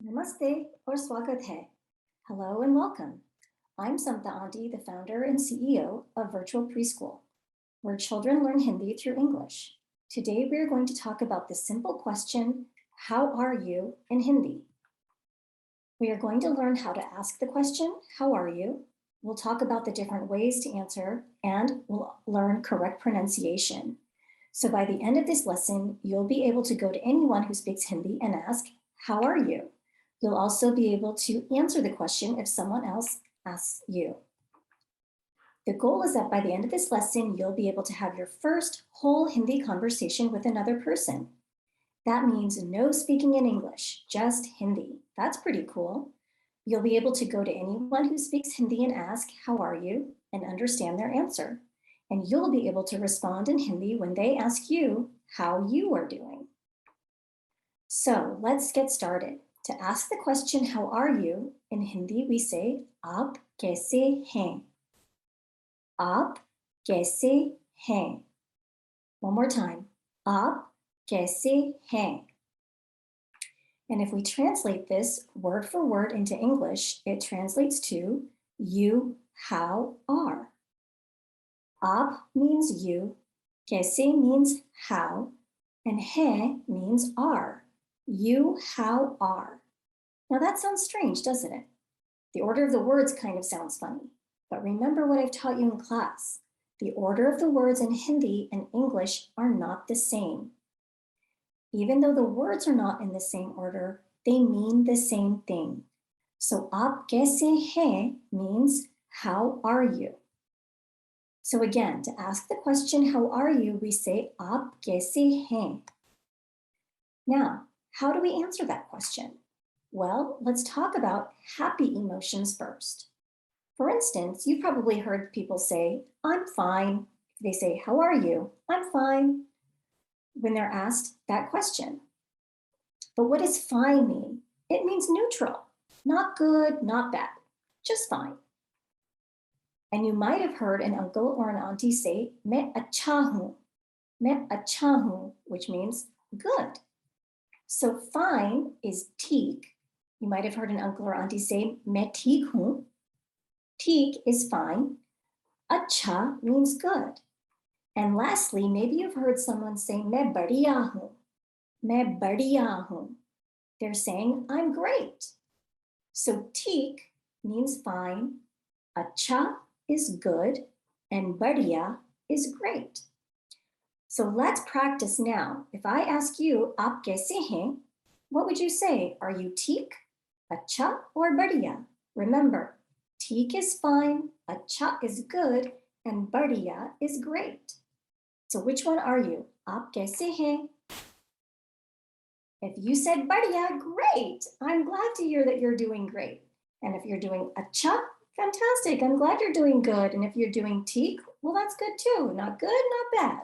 Namaste or swagat hai. Hello and welcome. I'm Samta Andi, the founder and CEO of Virtual Preschool, where children learn Hindi through English. Today we are going to talk about the simple question, how are you in Hindi? We are going to learn how to ask the question, how are you? We'll talk about the different ways to answer and we'll learn correct pronunciation. So by the end of this lesson, you'll be able to go to anyone who speaks Hindi and ask, how are you? You'll also be able to answer the question if someone else asks you. The goal is that by the end of this lesson, you'll be able to have your first whole Hindi conversation with another person. That means no speaking in English, just Hindi. That's pretty cool. You'll be able to go to anyone who speaks Hindi and ask, how are you? And understand their answer. And you'll be able to respond in Hindi when they ask you how you are doing. So let's get started. To ask the question, how are you? In Hindi, we say, aap kaise hain? Aap kaise hain? One more time. Aap kaise hain? And if we translate this word for word into English, it translates to you, how are. Aap means you, kaise means how, and hai means are. You, how are. Now that sounds strange, doesn't it? The order of the words kind of sounds funny, but remember what I've taught you in class. The order of the words in Hindi and English are not the same. Even though the words are not in the same order, they mean the same thing. So aap kaise hain means how are you? So again, to ask the question, how are you? We say aap kaise hain? Now, how do we answer that question? Well, let's talk about happy emotions first. For instance, you've probably heard people say, I'm fine. They say, how are you? I'm fine, when they're asked that question. But what does fine mean? It means neutral, not good, not bad, just fine. And you might have heard an uncle or an auntie say, main acha hu, which means good. So fine is teak. You might have heard an uncle or auntie say, main theek hu. Teak is fine. Acha means good. And lastly, maybe you've heard someone say, main badhiya hu. Main badhiya hu. They're saying, I'm great. So teak means fine, acha is good, and badhiya is great. So let's practice now. If I ask you, aap kaise hain? What would you say? Are you teak, acha, or badhiya? Remember, teak is fine, acha is good, and badhiya is great. So which one are you? Aap kaise hain? If you said badhiya, great. I'm glad to hear that you're doing great. And if you're doing acha, fantastic. I'm glad you're doing good. And if you're doing teak, well, that's good too. Not good, not bad.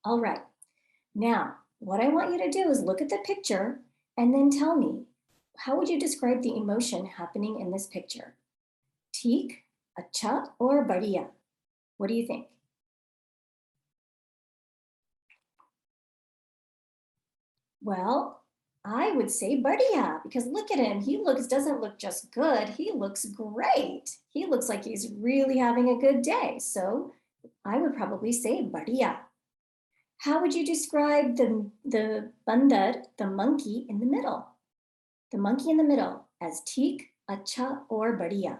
All right. Now, what I want you to do is look at the picture and then tell me, how would you describe the emotion happening in this picture? Teak, acha, or badhiya? What do you think? Well, I would say badhiya, because look at him. He doesn't look just good. He looks great. He looks like he's really having a good day. So I would probably say badhiya. How would you describe the bandar, the monkey in the middle? The monkey in the middle as teak, acha, or badhiya?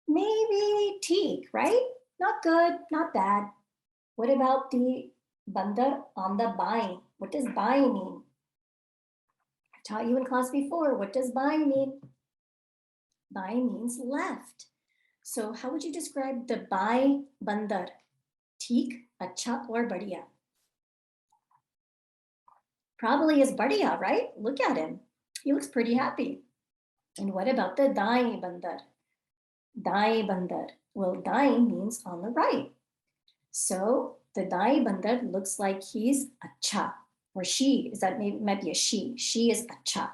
Maybe teak, right? Not good, not bad. What about the bandar on the bain? What does bain mean? I taught you in class before. What does bain mean? Bain means left. So how would you describe the bain bandar? Teak, acha, or badhiya? Probably is badhiya, right? Look at him. He looks pretty happy. And what about the dain bandar? Dain bandar. Well, dain means on the right. So the dain bandar looks like he's acha, or she, is that maybe might be a she. She is acha.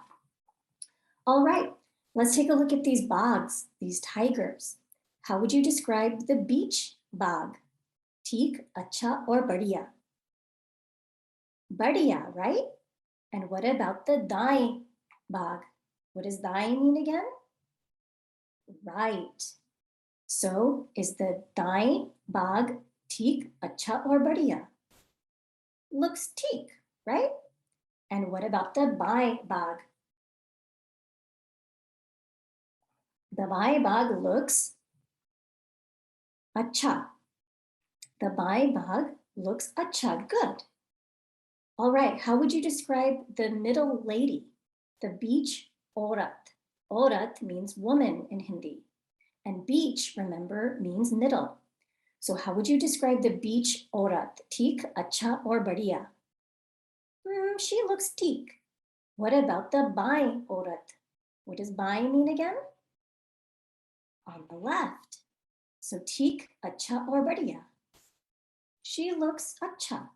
All right, let's take a look at these baghs, these tigers. How would you describe the beach bagh? Teak, acha, or badhiya? Badhiya, right? And what about the दाएं भाग? What does दाएं mean again? Right. So is the दाएं भाग ठीक, अच्छा or बढ़िया? Looks ठीक, right? And what about the बाएं भाग? The बाएं भाग looks अच्छा. The बाएं भाग looks अच्छा, good. All right, how would you describe the middle lady? The beach औरत. औरत means woman in Hindi. And beach, remember, means middle. So how would you describe the beach औरत? ठीक, अच्छा or बढ़िया? She looks ठीक. What about the बाएं औरत? What does बाएं mean again? On the left. So ठीक, अच्छा or बढ़िया? She looks अच्छा.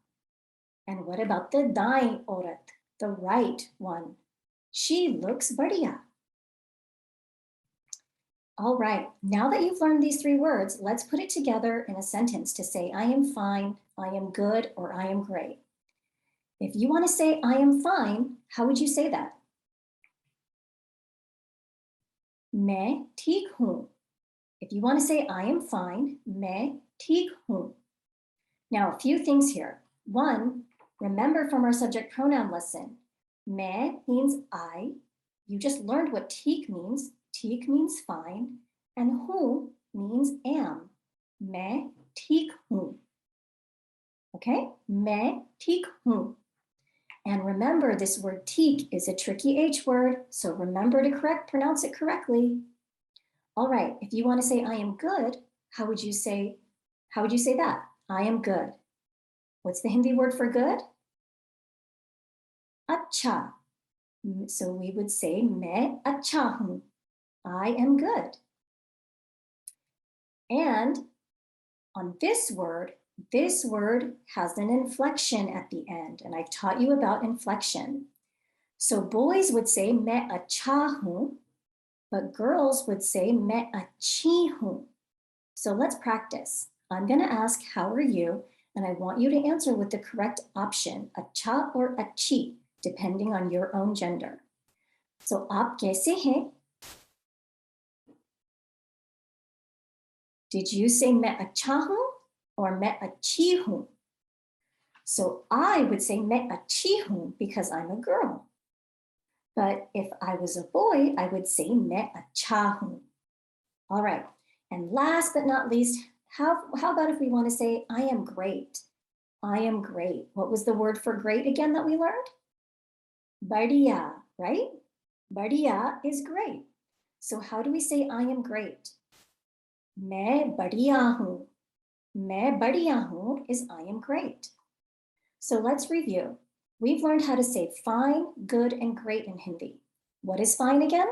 And what about the दाएं औरत? The right one. She looks बढ़िया. All right, now that you've learned these three words, let's put it together in a sentence to say I am fine, I am good, or I am great. If you want to say I am fine, how would you say that? मैं ठीक हूँ. If you want to say I am fine, मैं ठीक हूँ. Now, a few things here. One, remember from our subject pronoun lesson, मैं means I. You just learned what ठीक means. ठीक means fine. And हूँ means am. मैं ठीक हूँ. Okay? मैं ठीक हूँ. And remember, this word ठीक is a tricky H word, so remember to pronounce it correctly. All right, if you want to say I am good, how would you say that? I am good. What's the Hindi word for good? Acha. So we would say मैं अच्छा हूँ. I am good. And on this word has an inflection at the end, and I've taught you about inflection. So boys would say मैं अच्छा हूँ, but girls would say मैं अच्छी हूँ. So let's practice. I'm going to ask, how are you? And I want you to answer with the correct option, अच्छा or अच्छी, depending on your own gender. So आप कैसे हैं? Did you say मैं अच्छा हूँ or मैं अच्छी हूँ? So I would say मैं अच्छी हूँ because I'm a girl. But if I was a boy, I would say मैं अच्छा हूँ. All right. And last but not least, how about if we want to say I am great? I am great. What was the word for great again that we learned? बढ़िया, right? बढ़िया is great. So how do we say I am great? मैं बढ़िया हूँ. मैं बढ़िया हूँ is I am great. So let's review. We've learned how to say fine, good, and great in Hindi. What is fine again?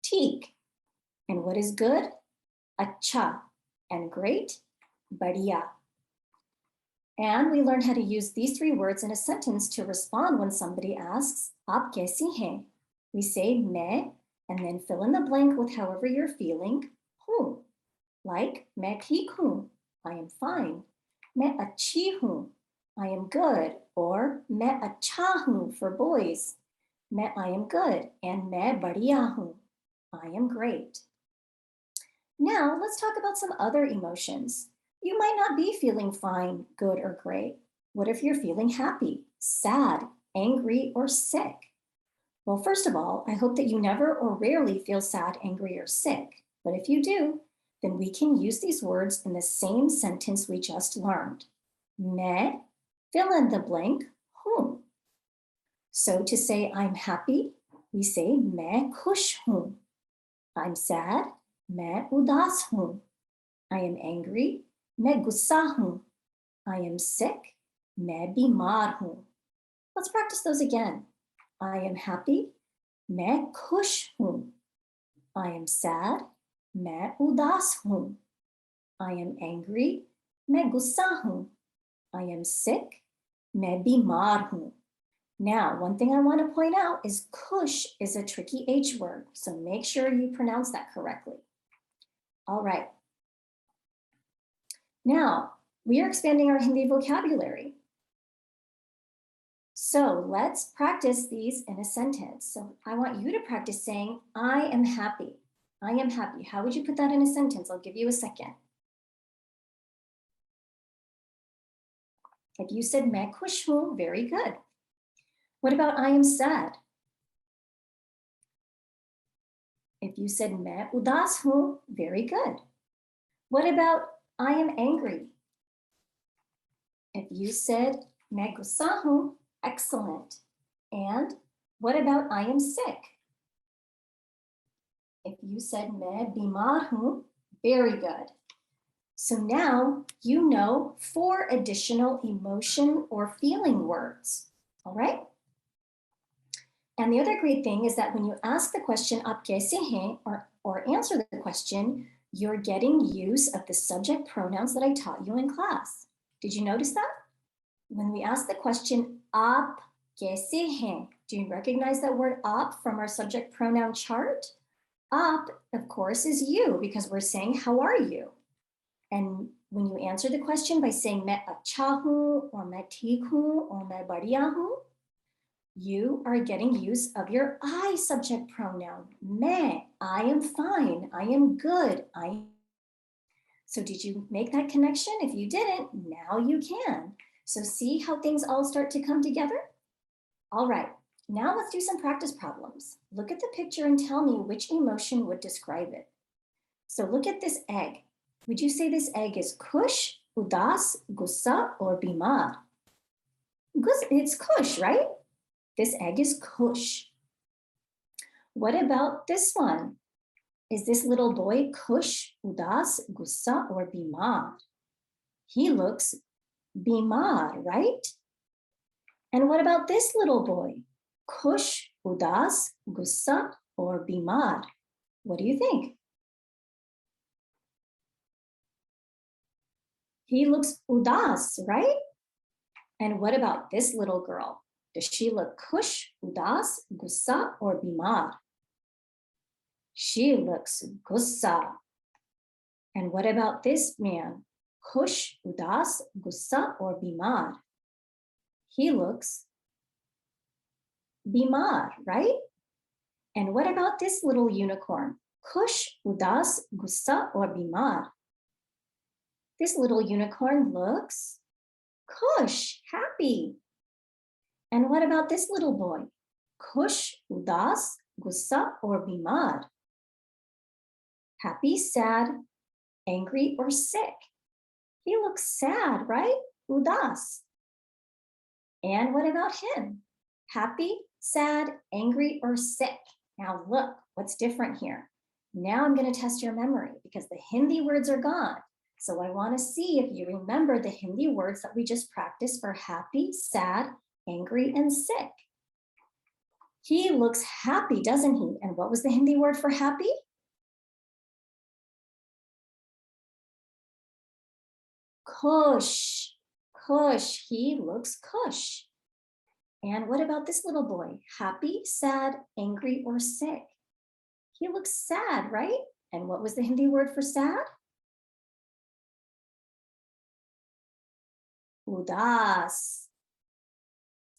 ठीक. And what is good? अच्छा. And great? बढ़िया. And we learned how to use these three words in a sentence to respond when somebody asks, आप कैसी हैं? We say मैं, and then fill in the blank with however you're feeling, हूँ. Like, मैं ठीक हूँ, I am fine. मैं अच्छी हूँ, I am good. Or मैं अच्छा हूँ for boys. I am good. And मैं बढ़िया हूँ, I am great. Now let's talk about some other emotions. You might not be feeling fine, good, or great. What if you're feeling happy, sad, angry, or sick? Well, first of all, I hope that you never or rarely feel sad, angry, or sick. But if you do, then we can use these words in the same sentence we just learned. मैं, fill in the blank, हूँ. So to say I'm happy, we say मैं खुश हूँ. I'm sad, मैं उदास हूँ. I am angry, मैं गुस्सा हूँ. I am sick, मैं बीमार हूँ. Let's practice those again. I am happy, मैं खुश हूँ. I am sad, मैं उदास हूँ. I am angry, मैं गुस्सा हूँ. I am sick, मैं बीमार हूँ. Now, one thing I want to point out is kush is a tricky H word, so make sure you pronounce that correctly. All right. Now, we are expanding our Hindi vocabulary. So let's practice these in a sentence. So I want you to practice saying, I am happy. I am happy. How would you put that in a sentence? I'll give you a second. If you said मैं खुश हूँ, very good. What about I am sad? If you said मैं उदास हूँ, very good. What about I am angry? If you said मैं गुस्सा हूँ, excellent. And what about I am sick? If you said मैं बीमार हूँ, very good. So now you know 4 additional emotion or feeling words, all right? And the other great thing is that when you ask the question आप कैसे हैं or answer the question, you're getting use of the subject pronouns that I taught you in class. Did you notice that? When we ask the question आप कैसे हैं, do you recognize that word आप from our subject pronoun chart? आप, of course, is you because we're saying how are you? And when you answer the question by saying मैं अच्छा हूँ or मैं ठीक हूँ or मैं बढ़िया हूँ, you are getting use of your I subject pronoun. मैं, I am fine, I am good, So did you make that connection? If you didn't, now you can. So see how things all start to come together? All right, now let's do some practice problems. Look at the picture and tell me which emotion would describe it. So look at this egg. Would you say this egg is kush, udas, gussa, or bimar? It's kush, right? This egg is kush. What about this one? Is this little boy kush, udas, gussa, or bimar? He looks bimar, right? And what about this little boy? Kush, udas, gussa, or bimar? What do you think? He looks udas, right? And what about this little girl? Does she look kush, udas, gussa, or bimar? She looks gussa. And what about this man? Kush, udas, gussa, or bimar? He looks bimar, right? And what about this little unicorn? Kush, udas, gussa, or bimar? This little unicorn looks kush, happy. And what about this little boy? Kush, udas, gussa, or bimar? Happy, sad, angry, or sick? He looks sad, right? Udas. And what about him? Happy, sad, angry, or sick? Now look, what's different here? Now I'm going to test your memory because the Hindi words are gone. So I want to see if you remember the Hindi words that we just practiced for happy, sad, angry, and sick. He looks happy, doesn't he? And what was the Hindi word for happy? Kush. Kush. He looks kush. And what about this little boy? Happy, sad, angry, or sick? He looks sad, right? And what was the Hindi word for sad? Udas.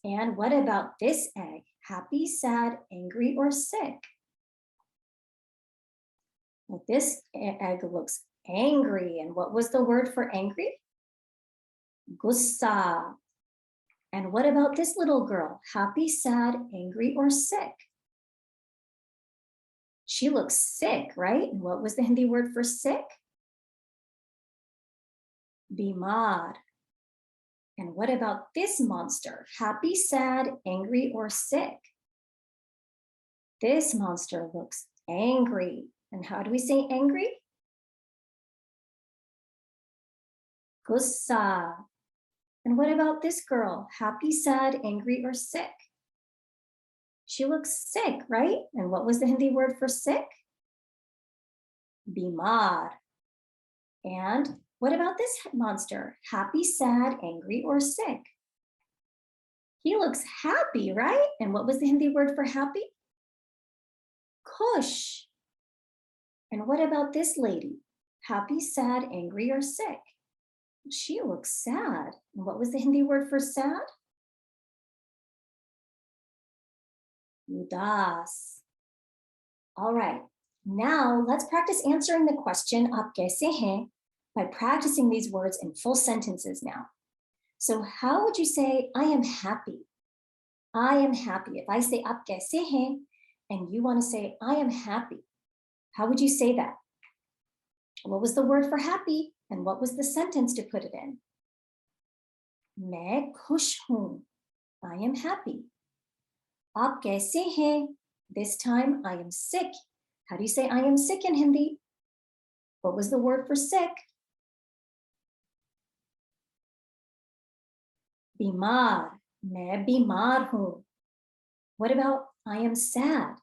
And what about this egg? Happy, sad, angry, or sick? Well, this egg looks angry. And what was the word for angry? Gussa. And what about this little girl? Happy, sad, angry, or sick? She looks sick, right? And what was the Hindi word for sick? Bimar. And what about this monster? Happy, sad, angry, or sick? This monster looks angry. And how do we say angry? Gussa. And what about this girl? Happy, sad, angry, or sick? She looks sick, right? And what was the Hindi word for sick? Bimar. And what about this monster? Happy, sad, angry, or sick? He looks happy, right? And what was the Hindi word for happy? Kush. And what about this lady? Happy, sad, angry, or sick? She looks sad. And what was the Hindi word for sad? Udas. All right, now let's practice answering the question "Aap kaise hain" by practicing these words in full sentences now. So how would you say I am happy? I am happy. If I say "Aap kaise hain" and you want to say I am happy, how would you say that? What was the word for happy and what was the sentence to put it in? मैं खुश हूँ. I am happy. आप कैसे हैं? This time I am sick. How do you say I am sick in Hindi? What was the word for sick? बीमार. मैं बीमार हूँ. What about I am sad?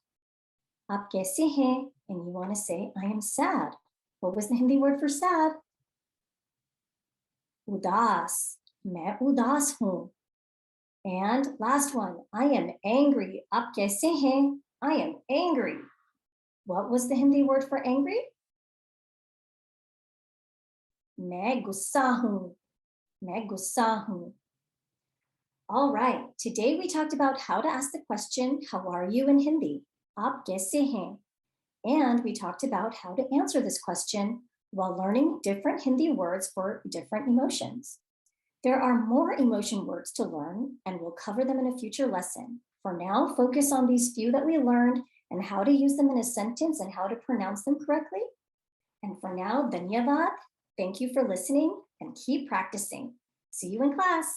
आप कैसे हैं? And you want to say I am sad. What was the Hindi word for sad? उदास. मैं उदास हूँ. And last one, I am angry. आप कैसे हैं? I am angry. What was the Hindi word for angry? मैं गुस्सा हूँ. मैं गुस्सा हूँ. All right, today we talked about how to ask the question, how are you in Hindi? आप कैसे हैं? And we talked about how to answer this question while learning different Hindi words for different emotions. There are more emotion words to learn, and we'll cover them in a future lesson. For now, focus on these few that we learned and how to use them in a sentence and how to pronounce them correctly. And for now, dhanyavad. Thank you for listening and keep practicing. See you in class.